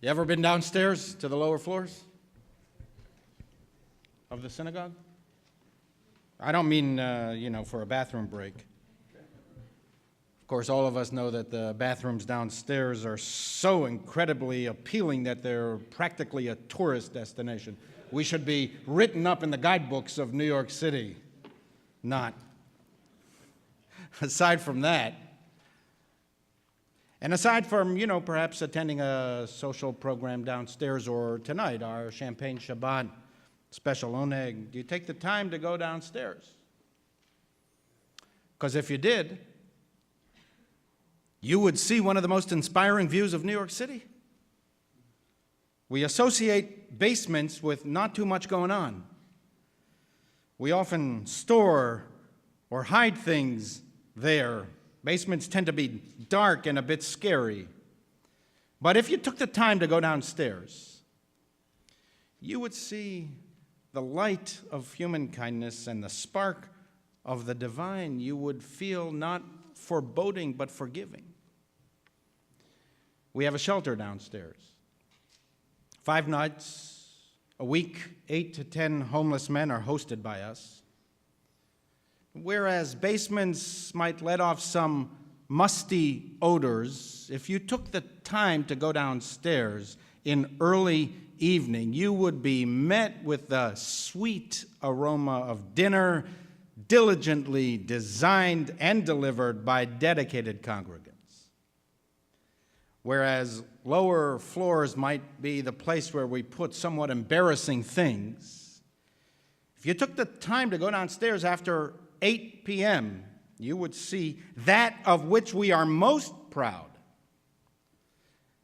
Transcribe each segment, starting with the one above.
You ever been downstairs to the lower floors of the synagogue? I don't mean, for a bathroom break. Of course, all of us know that the bathrooms downstairs are so incredibly appealing that they're practically a tourist destination. We should be written up in the guidebooks of New York City. Not. Aside from that, and aside from, perhaps attending a social program downstairs, or tonight, our Champagne Shabbat special oneg, do you take the time to go downstairs? Because if you did, you would see one of the most inspiring views of New York City. We associate basements with not too much going on. We often store or hide things there. Basements tend to be dark and a bit scary. But if you took the time to go downstairs, you would see the light of human kindness and the spark of the divine. You would feel not foreboding but forgiving. We have a shelter downstairs. 5 nights a week, 8 to 10 homeless men are hosted by us. Whereas basements might let off some musty odors, if you took the time to go downstairs in early evening, you would be met with the sweet aroma of dinner, diligently designed and delivered by dedicated congregants. Whereas lower floors might be the place where we put somewhat embarrassing things, if you took the time to go downstairs after 8 p.m., you would see that of which we are most proud,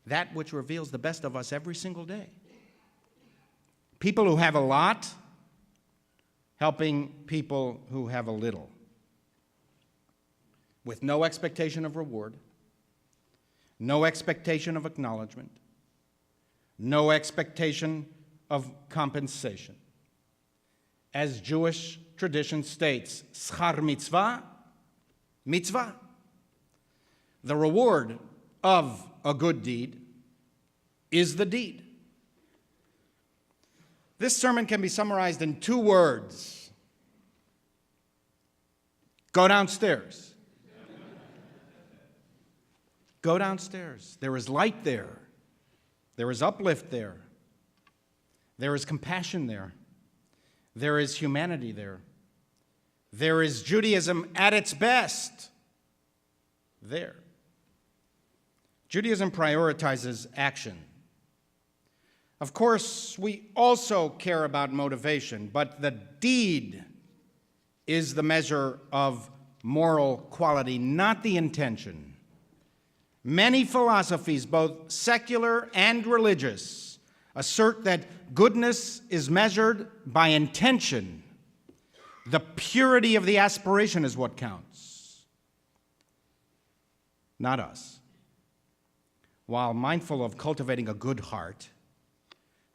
that which reveals the best of us every single day. People who have a lot helping people who have a little, with no expectation of reward, no expectation of acknowledgement, no expectation of compensation. As Jewish tradition states, schar mitzvah, mitzvah. The reward of a good deed is the deed. This sermon can be summarized in 2 words. Go downstairs. Go downstairs. There is light there. There is uplift there. There is compassion there. There is humanity there. There is Judaism at its best there. Judaism prioritizes action. Of course, we also care about motivation, but the deed is the measure of moral quality, not the intention. Many philosophies, both secular and religious, assert that goodness is measured by intention. The purity of the aspiration is what counts, not us. While mindful of cultivating a good heart,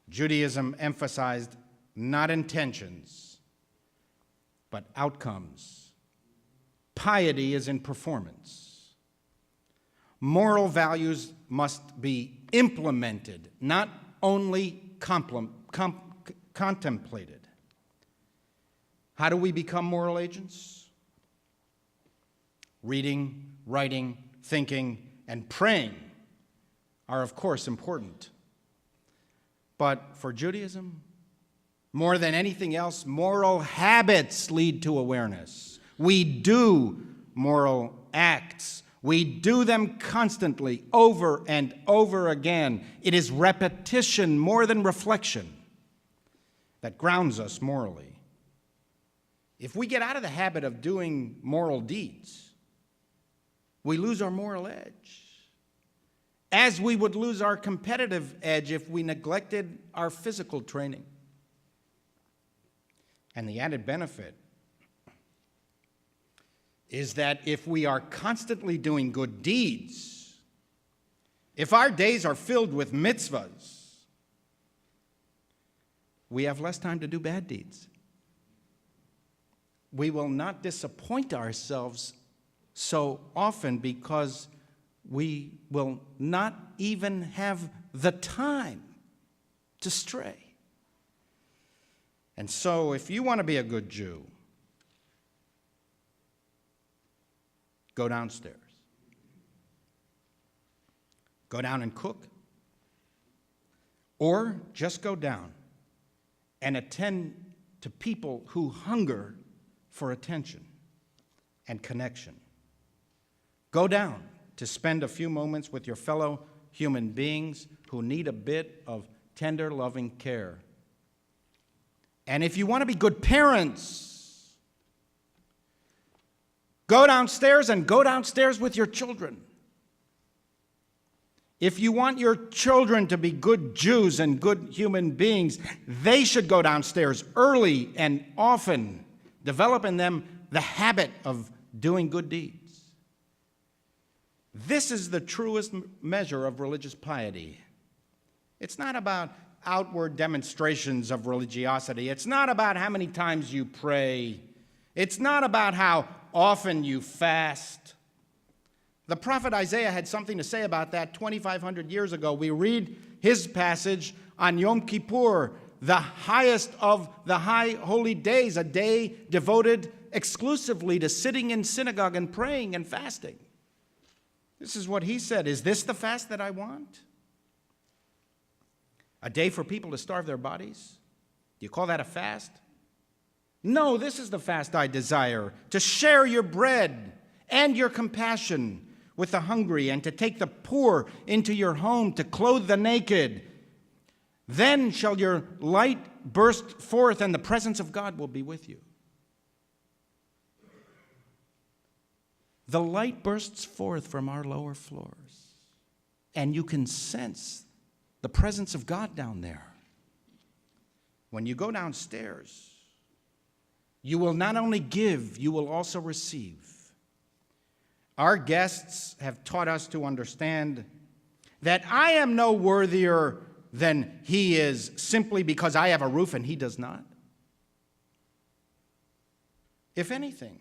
Judaism emphasized not intentions, but outcomes. Piety is in performance. Moral values must be implemented, not only contemplated. How do we become moral agents? Reading, writing, thinking, and praying are, of course, important. But for Judaism, more than anything else, moral habits lead to awareness. We do moral acts. We do them constantly, over and over again. It is repetition more than reflection that grounds us morally. If we get out of the habit of doing moral deeds, we lose our moral edge, as we would lose our competitive edge if we neglected our physical training. And the added benefit is that if we are constantly doing good deeds, if our days are filled with mitzvahs, we have less time to do bad deeds. We will not disappoint ourselves so often because we will not even have the time to stray. And so, if you want to be a good Jew, go downstairs. Go down and cook. Or just go down and attend to people who hunger for attention and connection. Go down to spend a few moments with your fellow human beings who need a bit of tender, loving care. And if you want to be good parents, go downstairs and go downstairs with your children. If you want your children to be good Jews and good human beings, they should go downstairs early and often, develop in them the habit of doing good deeds. This is the truest measure of religious piety. It's not about outward demonstrations of religiosity. It's not about how many times you pray. It's not about how often you fast. The prophet Isaiah had something to say about that 2,500 years ago. We read his passage on Yom Kippur, the highest of the high holy days, a day devoted exclusively to sitting in synagogue and praying and fasting. This is what he said. Is this the fast that I want? A day for people to starve their bodies? Do you call that a fast? No, this is the fast I desire, to share your bread and your compassion with the hungry, and to take the poor into your home, to clothe the naked. Then shall your light burst forth, and the presence of God will be with you. The light bursts forth from our lower floors, and you can sense the presence of God down there. When you go downstairs, you will not only give, you will also receive. Our guests have taught us to understand that I am no worthier than he is simply because I have a roof and he does not. If anything,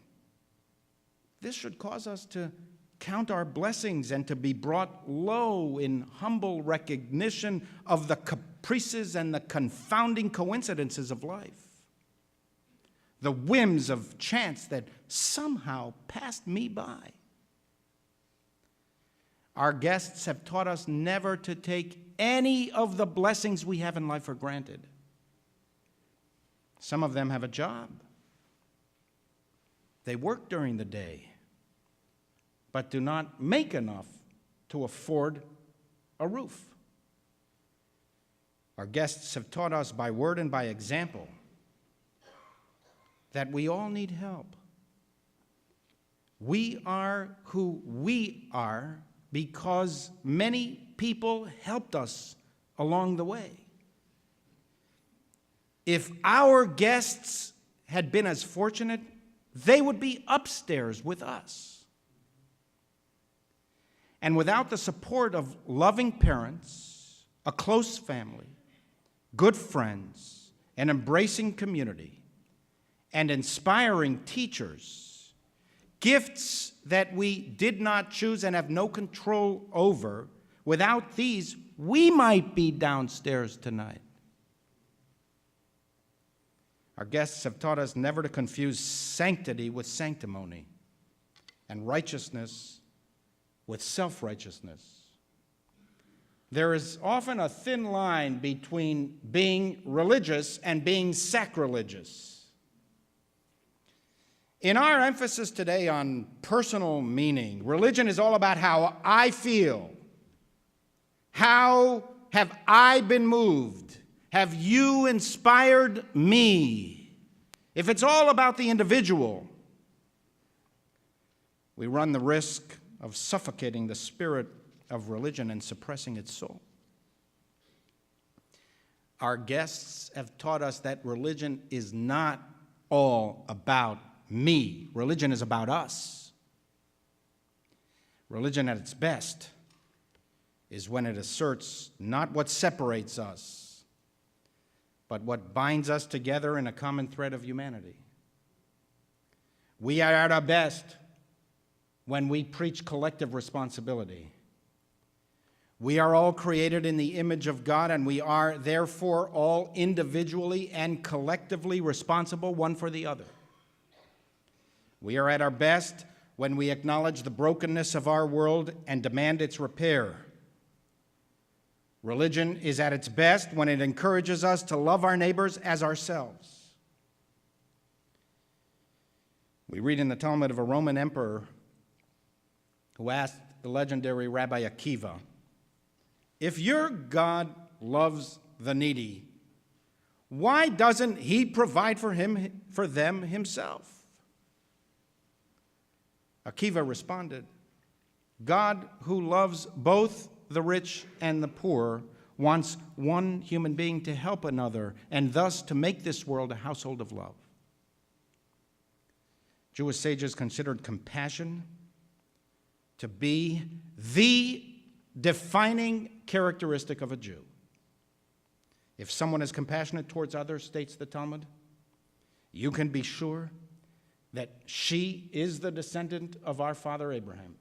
this should cause us to count our blessings and to be brought low in humble recognition of the caprices and the confounding coincidences of life, the whims of chance that somehow passed me by. Our guests have taught us never to take any of the blessings we have in life for granted. Some of them have a job. They work during the day, but do not make enough to afford a roof. Our guests have taught us by word and by example that we all need help. We are who we are because many people helped us along the way. If our guests had been as fortunate, they would be upstairs with us. And without the support of loving parents, a close family, good friends, an embracing community, and inspiring teachers, gifts that we did not choose and have no control over, without these, we might be downstairs tonight. Our guests have taught us never to confuse sanctity with sanctimony and righteousness with self-righteousness. There is often a thin line between being religious and being sacrilegious. In our emphasis today on personal meaning, religion is all about how I feel. How have I been moved? Have you inspired me? If it's all about the individual, we run the risk of suffocating the spirit of religion and suppressing its soul. Our guests have taught us that religion is not all about me. Religion is about us. Religion at its best is when it asserts not what separates us, but what binds us together in a common thread of humanity. We are at our best when we preach collective responsibility. We are all created in the image of God, and we are therefore all individually and collectively responsible one for the other. We are at our best when we acknowledge the brokenness of our world and demand its repair. Religion is at its best when it encourages us to love our neighbors as ourselves. We read in the Talmud of a Roman emperor who asked the legendary Rabbi Akiva, "If your God loves the needy, why doesn't he provide for them himself?" Akiva responded, "God, who loves both the rich and the poor, wants one human being to help another and thus to make this world a household of love." Jewish sages considered compassion to be the defining characteristic of a Jew. If someone is compassionate towards others, states the Talmud, you can be sure that she is the descendant of our father Abraham.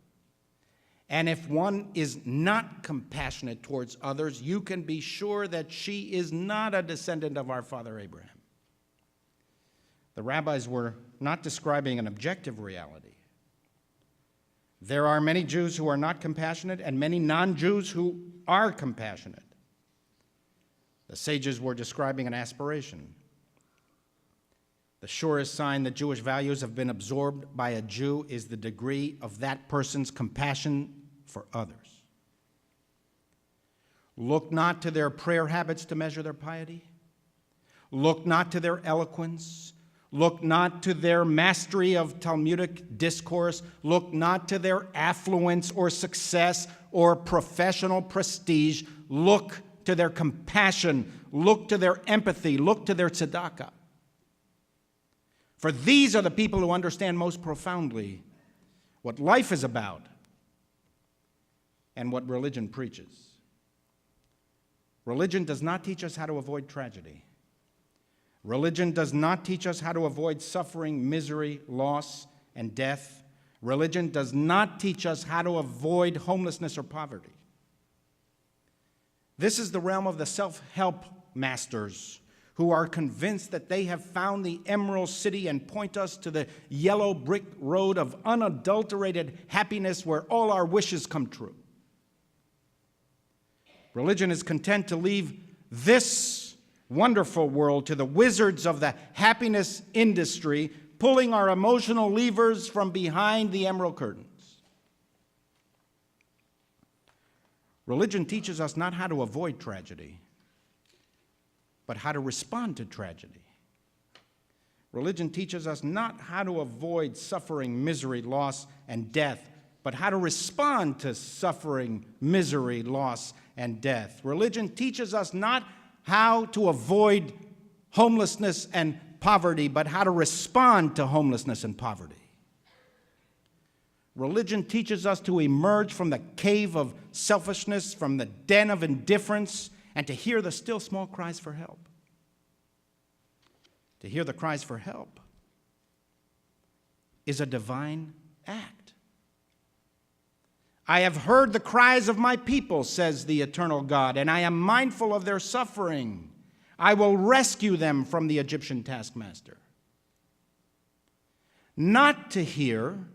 And if one is not compassionate towards others, you can be sure that she is not a descendant of our father Abraham. The rabbis were not describing an objective reality. There are many Jews who are not compassionate and many non-Jews who are compassionate. The sages were describing an aspiration. The surest sign that Jewish values have been absorbed by a Jew is the degree of that person's compassion for others. Look not to their prayer habits to measure their piety. Look not to their eloquence. Look not to their mastery of Talmudic discourse. Look not to their affluence or success or professional prestige. Look to their compassion. Look to their empathy. Look to their tzedakah. For these are the people who understand most profoundly what life is about and what religion preaches. Religion does not teach us how to avoid tragedy. Religion does not teach us how to avoid suffering, misery, loss, and death. Religion does not teach us how to avoid homelessness or poverty. This is the realm of the self-help masters who are convinced that they have found the Emerald City and point us to the yellow brick road of unadulterated happiness where all our wishes come true. Religion is content to leave this wonderful world to the wizards of the happiness industry, pulling our emotional levers from behind the emerald curtains. Religion teaches us not how to avoid tragedy, but how to respond to tragedy. Religion teaches us not how to avoid suffering, misery, loss, and death, but how to respond to suffering, misery, loss, and death. Religion teaches us not how to avoid homelessness and poverty, but how to respond to homelessness and poverty. Religion teaches us to emerge from the cave of selfishness, from the den of indifference, and to hear the still small cries for help. To hear the cries for help is a divine act. I have heard the cries of my people, says the eternal God, and I am mindful of their suffering. I will rescue them from the Egyptian taskmaster. Not to hear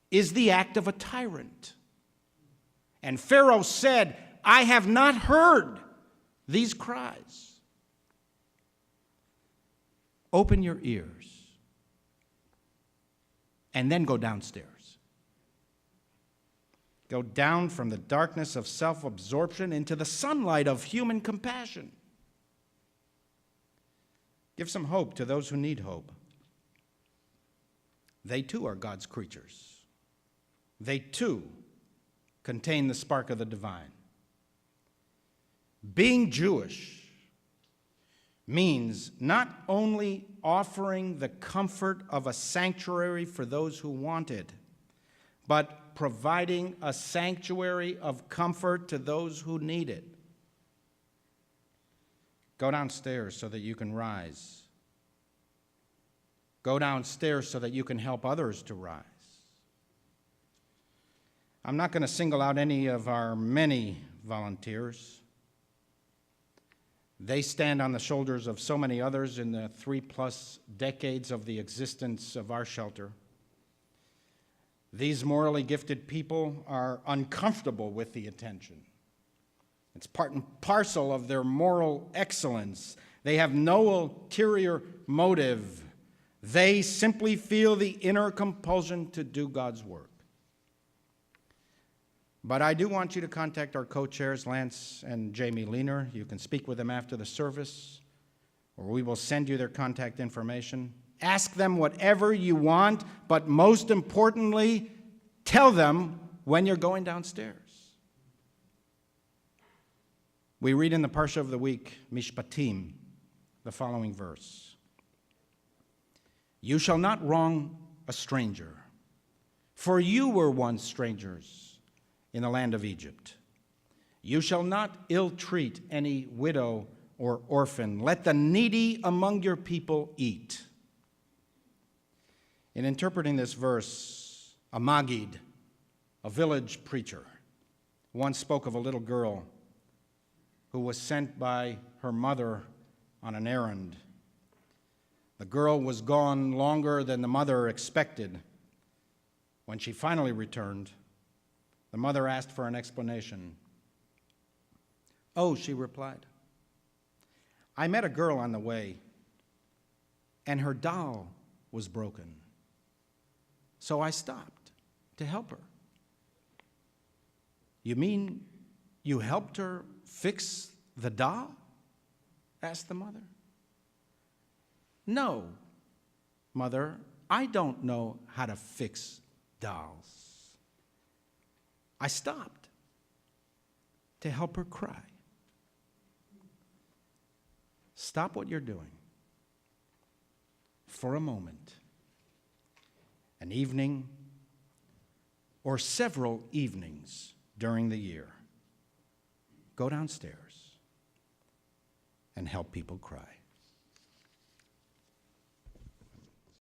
is the act of a tyrant. And Pharaoh said, I have not heard these cries. Open your ears and then go downstairs. Go down from the darkness of self-absorption into the sunlight of human compassion. Give some hope to those who need hope. They too are God's creatures. They too contain the spark of the divine. Being Jewish means not only offering the comfort of a sanctuary for those who want it, but providing a sanctuary of comfort to those who need it. Go downstairs so that you can rise. Go downstairs so that you can help others to rise. I'm not going to single out any of our many volunteers. They stand on the shoulders of so many others in the 3+ decades of the existence of our shelter. These morally gifted people are uncomfortable with the attention. It's part and parcel of their moral excellence. They have no ulterior motive. They simply feel the inner compulsion to do God's work. But I do want you to contact our co-chairs, Lance and Jamie Leaner. You can speak with them after the service, or we will send you their contact information. Ask them whatever you want, but most importantly, tell them when you're going downstairs. We read in the Parsha of the week, Mishpatim, the following verse. You shall not wrong a stranger, for you were once strangers in the land of Egypt. You shall not ill-treat any widow or orphan. Let the needy among your people eat. In interpreting this verse, a Maggid, a village preacher, once spoke of a little girl who was sent by her mother on an errand. The girl was gone longer than the mother expected. When she finally returned, the mother asked for an explanation. "Oh," she replied, "I met a girl on the way, and her doll was broken. So I stopped to help her." "You mean you helped her fix the doll?" asked the mother. "No, Mother, I don't know how to fix dolls. I stopped to help her cry." Stop what you're doing for a moment, an evening or several evenings during the year. Go downstairs and help people cry.